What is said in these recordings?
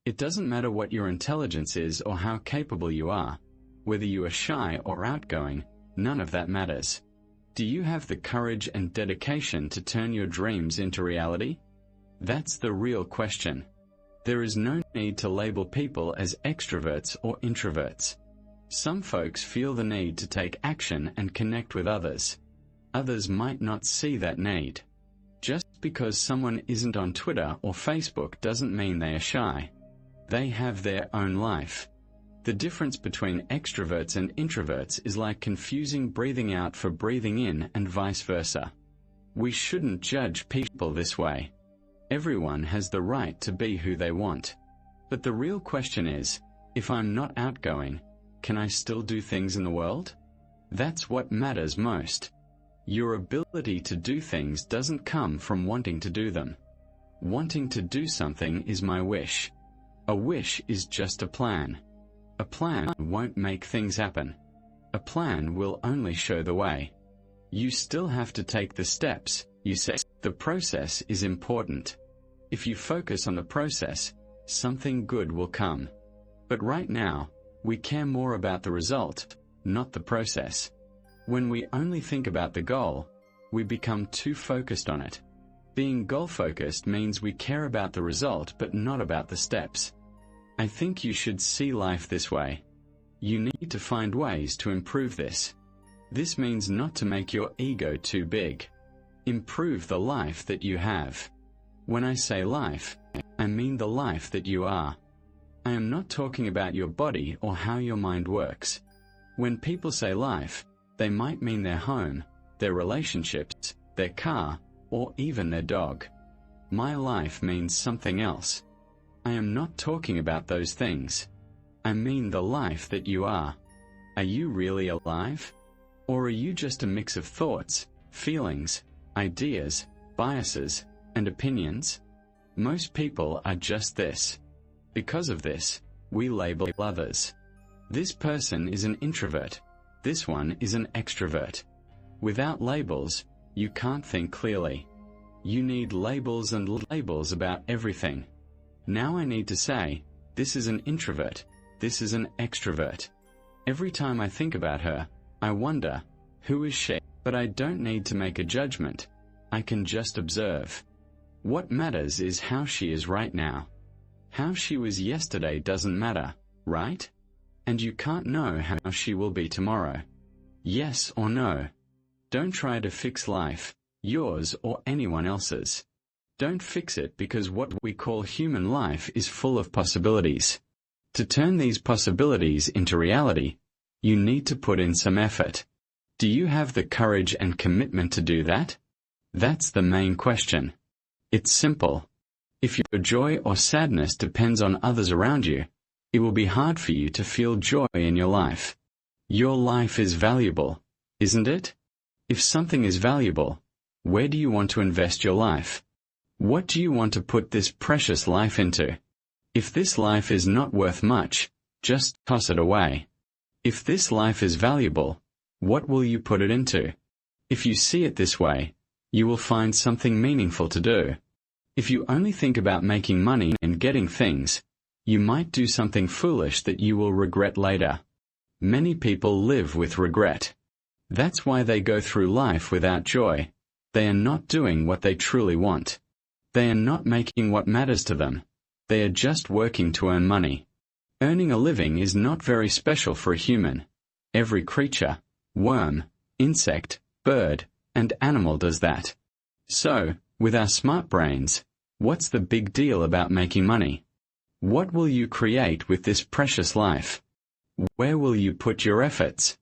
It doesn't matter what your intelligence is or how capable you are, whether you are shy or outgoing, none of that matters. Do you have the courage and dedication to turn your dreams into reality? That's the real question. There is no need to label people as extroverts or introverts. Some folks feel the need to take action and connect with others. Others might not see that need. Just because someone isn't on Twitter or Facebook doesn't mean they are shy. They have their own life. The difference between extroverts and introverts is like confusing breathing out for breathing in and vice versa. We shouldn't judge people this way. Everyone has the right to be who they want. But the real question is, if I'm not outgoing, can I still do things in the world? That's what matters most. Your ability to do things doesn't come from wanting to do them. Wanting to do something is my wish. A wish is just a plan. A plan won't make things happen. A plan will only show the way. You still have to take the steps, you say. The process is important. If you focus on the process, something good will come. But right now, we care more about the result, not the process. When we only think about the goal, we become too focused on it. Being goal-focused means we care about the result but not about the steps. I think you should see life this way. You need to find ways to improve this. This means not to make your ego too big. Improve the life that you have. When I say life, I mean the life that you are. I am not talking about your body or how your mind works. When people say life, they might mean their home, their relationships, their car, or even their dog. My life means something else. I am not talking about those things. I mean the life that you are. Are you really alive? Or are you just a mix of thoughts, feelings, ideas, biases, and opinions? Most people are just this. Because of this, we label others. This person is an introvert. This one is an extrovert. Without labels, you can't think clearly. You need labels and labels about everything. Now I need to say, this is an introvert, this is an extrovert. Every time I think about her, I wonder, who is she? But I don't need to make a judgment. I can just observe. What matters is how she is right now. How she was yesterday doesn't matter, right? And you can't know how she will be tomorrow. Yes or no? Don't try to fix life, yours or anyone else's. Don't fix it because what we call human life is full of possibilities. To turn these possibilities into reality, you need to put in some effort. Do you have the courage and commitment to do that? That's the main question. It's simple. If your joy or sadness depends on others around you, it will be hard for you to feel joy in your life. Your life is valuable, isn't it? If something is valuable, where do you want to invest your life? What do you want to put this precious life into? If this life is not worth much, just toss it away. If this life is valuable, what will you put it into? If you see it this way, you will find something meaningful to do. If you only think about making money and getting things, you might do something foolish that you will regret later. Many people live with regret. That's why they go through life without joy. They are not doing what they truly want. They are not making what matters to them. They are just working to earn money. Earning a living is not very special for a human. Every creature, worm, insect, bird, and animal does that. So, with our smart brains, what's the big deal about making money? What will you create with this precious life? Where will you put your efforts?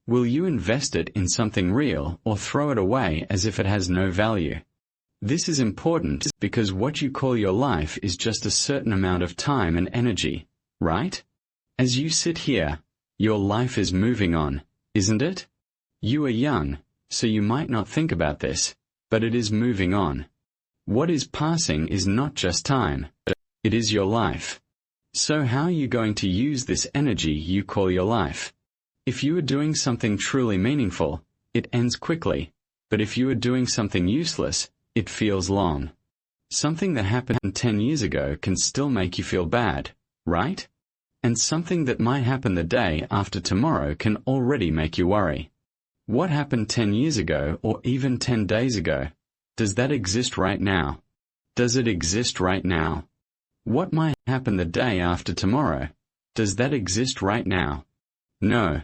Will you invest it in something real or throw it away as if it has no value? This is important because what you call your life is just a certain amount of time and energy, right? As you sit here, your life is moving on, isn't it? You are young, so you might not think about this, but it is moving on. What is passing is not just time, it is your life. So how are you going to use this energy you call your life? If you are doing something truly meaningful, it ends quickly, but if you are doing something useless, it feels long. Something that happened 10 years ago can still make you feel bad, right? And something that might happen the day after tomorrow can already make you worry. What happened 10 years ago or even 10 days ago? Does that exist right now? Does it exist right now? What might happen the day after tomorrow? Does that exist right now? No.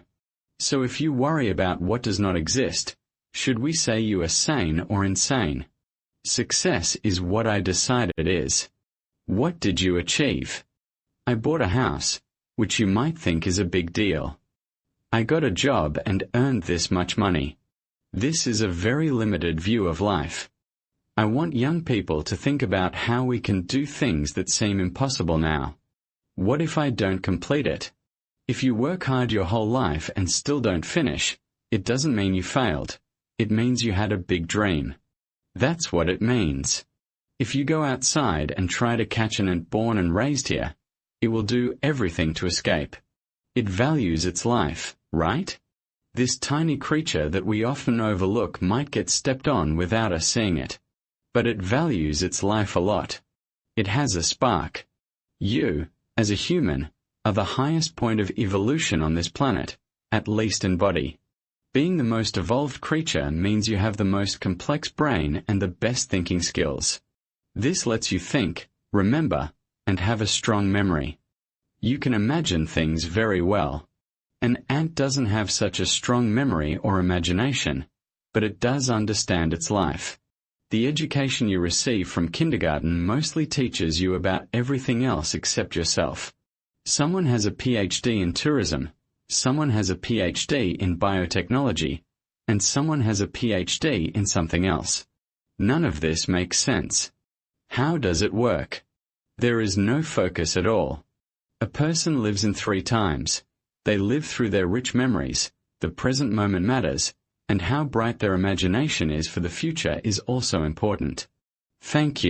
So if you worry about what does not exist, should we say you are sane or insane? Success is what I decide it is. What did you achieve? I bought a house, which you might think is a big deal. I got a job and earned this much money. This is a very limited view of life. I want young people to think about how we can do things that seem impossible now. What if I don't complete it? If you work hard your whole life and still don't finish, it doesn't mean you failed. It means you had a big dream. That's what it means. If you go outside and try to catch an ant born and raised here, it will do everything to escape. It values its life, right? This tiny creature that we often overlook might get stepped on without us seeing it. But it values its life a lot. It has a spark. You, as a human, are the highest point of evolution on this planet, at least in body. Being the most evolved creature means you have the most complex brain and the best thinking skills. This lets you think, remember, and have a strong memory. You can imagine things very well. An ant doesn't have such a strong memory or imagination, but it does understand its life. The education you receive from kindergarten mostly teaches you about everything else except yourself. Someone has a PhD in tourism, someone has a PhD in biotechnology, and someone has a PhD in something else. None of this makes sense. How does it work? There is no focus at all. A person lives in 3 times. They live through their rich memories, the present moment matters, and how bright their imagination is for the future is also important. Thank you.